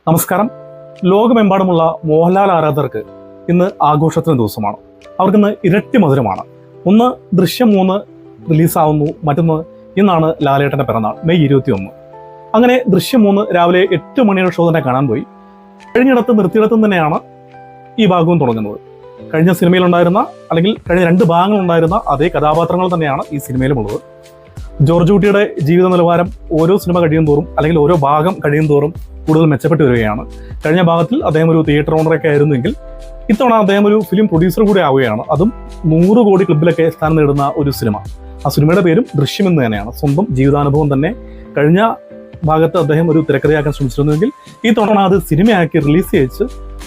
നമസ്കാരം. ലോകമെമ്പാടുമുള്ള മോഹൻലാൽ ആരാധകർക്ക് ഇന്ന് ആഘോഷത്തിന് ദിവസമാണ്. അവർക്കിന്ന് ഇരട്ടി മധുരമാണ്. ഒന്ന്, ദൃശ്യം 3 റിലീസാവുന്നു. മറ്റൊന്ന്, ഇന്നാണ് ലാലേട്ടൻ്റെ പിറന്നാൾ, മെയ് 21. അങ്ങനെ ദൃശ്യം 3 രാവിലെ 8 മണിയുടെ ഷോ തന്നെ കാണാൻ പോയി. കഴിഞ്ഞിടത്ത് നിർത്തിയിടത്തും തന്നെയാണ് ഈ ഭാഗവും തുടങ്ങുന്നത്. കഴിഞ്ഞ സിനിമയിലുണ്ടായിരുന്ന അല്ലെങ്കിൽ കഴിഞ്ഞ 2 ഭാഗങ്ങളുണ്ടായിരുന്ന അതേ കഥാപാത്രങ്ങൾ തന്നെയാണ് ഈ സിനിമയിലുമുള്ളത്. ജോർജ് കുട്ടിയുടെ ജീവിത നിലവാരം ഓരോ സിനിമ കഴിയും തോറും അല്ലെങ്കിൽ ഓരോ ഭാഗം കഴിയും തോറും കൂടുതൽ മെച്ചപ്പെട്ട് വരികയാണ്. കഴിഞ്ഞ ഭാഗത്തിൽ അദ്ദേഹം ഒരു തിയേറ്റർ ഓണറൊക്കെ ആയിരുന്നെങ്കിൽ ഇത്തവണ അദ്ദേഹം ഒരു ഫിലിം പ്രൊഡ്യൂസർ കൂടി ആവുകയാണ്. അതും 100 കോടി ക്ലബിലൊക്കെ സ്ഥാനം നേടുന്ന ഒരു സിനിമ. ആ സിനിമയുടെ പേരും ദൃശ്യം എന്ന് തന്നെയാണ്. സ്വന്തം ജീവിതാനുഭവം തന്നെ കഴിഞ്ഞ ഭാഗത്ത് അദ്ദേഹം ഒരു തിരക്കഥയാക്കാൻ ശ്രമിച്ചിരുന്നുവെങ്കിൽ ഈ തവണ അത് സിനിമയാക്കി റിലീസ് ചെയ്യിച്ച്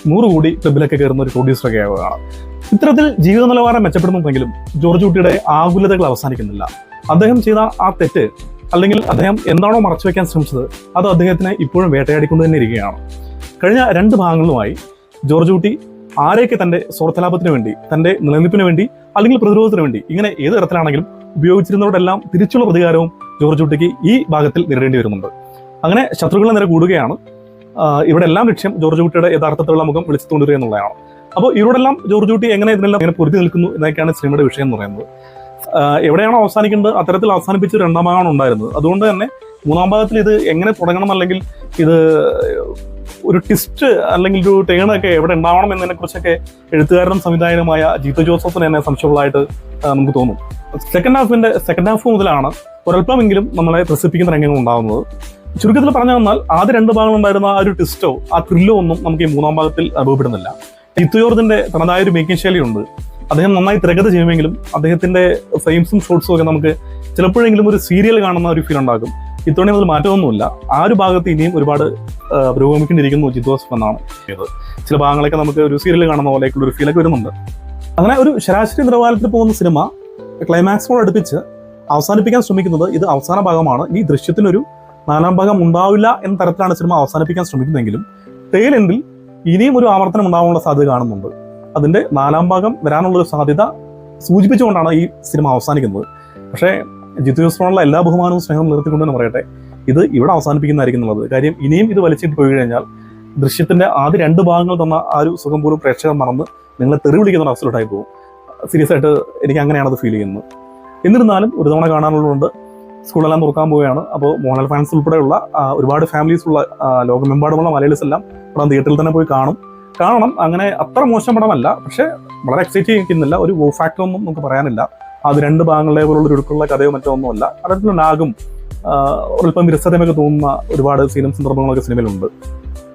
100 കോടി ക്ലബിലൊക്കെ കയറുന്ന ഒരു പ്രൊഡ്യൂസറൊക്കെ ആവുകയാണ്. ഇത്തരത്തിൽ ജീവിത നിലവാരം മെച്ചപ്പെടുന്നുണ്ടെങ്കിലും ജോർജ് കുട്ടിയുടെ ആകുലതകൾ അവസാനിക്കുന്നില്ല. അദ്ദേഹം ചെയ്ത ആ തെറ്റ് അല്ലെങ്കിൽ അദ്ദേഹം എന്താണോ മറച്ചു വെക്കാൻ ശ്രമിച്ചത് അത് അദ്ദേഹത്തിനെ ഇപ്പോഴും വേട്ടയാടിക്കൊണ്ട് തന്നെ ഇരിക്കുകയാണ്. കഴിഞ്ഞ 2 ഭാഗങ്ങളുമായി ജോർജ് കുട്ടി ആരെയൊക്കെ തന്റെ സ്വാർത്ഥലാഭത്തിന് വേണ്ടി, തന്റെ നിലനിൽപ്പിന് വേണ്ടി അല്ലെങ്കിൽ പ്രതിരോധത്തിന് വേണ്ടി, ഇങ്ങനെ ഏത് തരത്തിലാണെങ്കിലും ഉപയോഗിച്ചിരുന്നവരോടെല്ലാം തിരിച്ചുള്ള പ്രതികാരവും ജോർജ് കുട്ടിക്ക് ഈ ഭാഗത്തിൽ നേരിടേണ്ടി വരുന്നുണ്ട്. അങ്ങനെ ശത്രുക്കളെ നേരെ കൂടുകയാണ്. ഇവിടെ എല്ലാം ലക്ഷ്യം ജോർജ് കുട്ടിയുടെ യഥാർത്ഥത്തിലുള്ള മുഖം വിളിച്ചു കൊണ്ടുവരിക എന്നുള്ളതാണ്. അപ്പോൾ ഇവരോടെല്ലാം ജോർജ് കുട്ടി ഇതിനെല്ലാം എങ്ങനെ പൊരുത്തി നിൽക്കുന്നു എന്നൊക്കെയാണ് സിനിമയുടെ വിഷയം എന്ന് പറയുന്നത്. എവിടെയാണോ അവസാനിക്കേണ്ടത് അത്തരത്തിൽ അവസാനിപ്പിച്ച് 2ാം ഭാഗമാണ് ഉണ്ടായിരുന്നത്. അതുകൊണ്ട് തന്നെ 3ാം ഭാഗത്തിൽ ഇത് എങ്ങനെ തുടങ്ങണം, അല്ലെങ്കിൽ ഇത് ഒരു ട്വിസ്റ്റ് അല്ലെങ്കിൽ ഒരു ടേണൊക്കെ എവിടെ ഉണ്ടാവണം എന്നതിനെ കുറിച്ചൊക്കെ എഴുത്തുകാരനും സംവിധായകനുമായ ജീത്തു ജോസഫിന് തന്നെ സംശയമുള്ളതായിട്ട് നമുക്ക് തോന്നും. സെക്കൻഡ് ഹാഫ് മുതലാണ് ഒരൽപ്പമെങ്കിലും നമ്മളെ ത്രസിപ്പിക്കുന്ന രംഗങ്ങൾ ഉണ്ടാകുന്നത്. ചുരുക്കത്തിൽ പറഞ്ഞു വന്നാൽ ആദ്യ 2 ഭാഗങ്ങളുണ്ടായിരുന്ന ആ ഒരു ട്വിസ്റ്റോ ആ ത്രില്ലോ ഒന്നും നമുക്ക് ഈ 3ാം ഭാഗത്തിൽ അനുഭവപ്പെടുന്നില്ല. ജീത്തു ജോർജിന്റെ തനതായ ഒരു മേക്കിംഗ് ശൈലിയുണ്ട്. അദ്ദേഹം നന്നായി തിരക്കഥ ചെയ്യുമെങ്കിലും അദ്ദേഹത്തിന്റെ ഫ്രെയിംസും ഷോട്ട്സും ഒക്കെ നമുക്ക് ചിലപ്പോഴെങ്കിലും ഒരു സീരിയൽ കാണുന്ന ഒരു ഫീൽ ഉണ്ടാകും. ഇത്തവണ അതിൽ മാറ്റമൊന്നുമില്ല. ആ ഒരു ഭാഗത്ത് ഇനിയും ഒരുപാട് പുരോഗമിക്കേണ്ടിയിരിക്കുന്നു ജിത്തു ജോസഫ് എന്നാണ്. ചില ഭാഗങ്ങളൊക്കെ നമുക്ക് ഒരു സീരിയൽ കാണുന്ന പോലെയൊക്കെയുള്ള ഒരു ഫീലൊക്കെ വരുന്നുണ്ട്. അങ്ങനെ ഒരു ശരാശരി നിലവാരത്തിൽ പോകുന്ന സിനിമ ക്ലൈമാക്സിനോട് അടുപ്പിച്ച് അവസാനിപ്പിക്കാൻ ശ്രമിക്കുന്നത് ഇത് അവസാന ഭാഗമാണ്. ഈ ദൃശ്യത്തിനൊരു 4ാം ഭാഗം ഉണ്ടാവില്ല എന്ന തരത്തിലാണ് സിനിമ അവസാനിപ്പിക്കാൻ ശ്രമിക്കുന്നതെങ്കിലും ടെയിൽ എൻഡിൽ ഇനിയും ഒരു ആവർത്തനം ഉണ്ടാവാനുള്ള സാധ്യത കാണുന്നുണ്ട്. അതിന്റെ 4ാം ഭാഗം വരാനുള്ളൊരു സാധ്യത സൂചിപ്പിച്ചുകൊണ്ടാണ് ഈ സിനിമ അവസാനിക്കുന്നത്. പക്ഷേ ജിത്തു ജോസഫിനുള്ള എല്ലാ ബഹുമാനവും സ്നേഹവും നിർത്തിക്കൊണ്ട് തന്നെ പറയട്ടെ, ഇത് ഇവിടെ അവസാനിപ്പിക്കുന്നതായിരിക്കും എന്നുള്ളത്. കാര്യം ഇനിയും ഇത് വലിച്ചിട്ട് പോയി കഴിഞ്ഞാൽ ദൃശ്യത്തിന്റെ ആദ്യ 2 ഭാഗങ്ങൾ തന്ന ആ ഒരു സുഖം പോലും പ്രേക്ഷകർ മറന്ന് നിങ്ങളെ തെറി വിളിക്കുന്ന അവസരമായി പോകും. സീരിയസ് ആയിട്ട് എനിക്ക് അങ്ങനെയാണത് ഫീൽ ചെയ്യുന്നത്. എന്നിരുന്നാലും ഒരു തവണ കാണാനുള്ളതുകൊണ്ട് സ്കൂളെല്ലാം തുറക്കാൻ പോവുകയാണ്. അപ്പോൾ മോഹൻലാൽ ഫാൻസ് ഉൾപ്പെടെയുള്ള ഒരുപാട് ഫാമിലീസ് ഉള്ള ലോകമെമ്പാടുമുള്ള മലയാളീസ് എല്ലാം ഇവിടെ തിയേറ്ററിൽ തന്നെ പോയി കാണണം. അങ്ങനെ അത്ര മോശം പടമല്ല, പക്ഷെ വളരെ എക്സൈറ്റ് ചെയ്യിക്കുന്നില്ല. ഒരു വോ ഫാക്ടർ ഒന്നും നമുക്ക് പറയാനില്ല. അത് 2 ഭാഗങ്ങളിലെ പോലുള്ള ഒരു ഒടുക്കുള്ള കഥയോ മറ്റോ ഒന്നുമല്ല. അതിൽ ലാഗും അല്പം വിരസതയൊക്കെ തോന്നുന്ന ഒരുപാട് സീനും സന്ദർഭങ്ങളൊക്കെ സിനിമയിലുണ്ട്.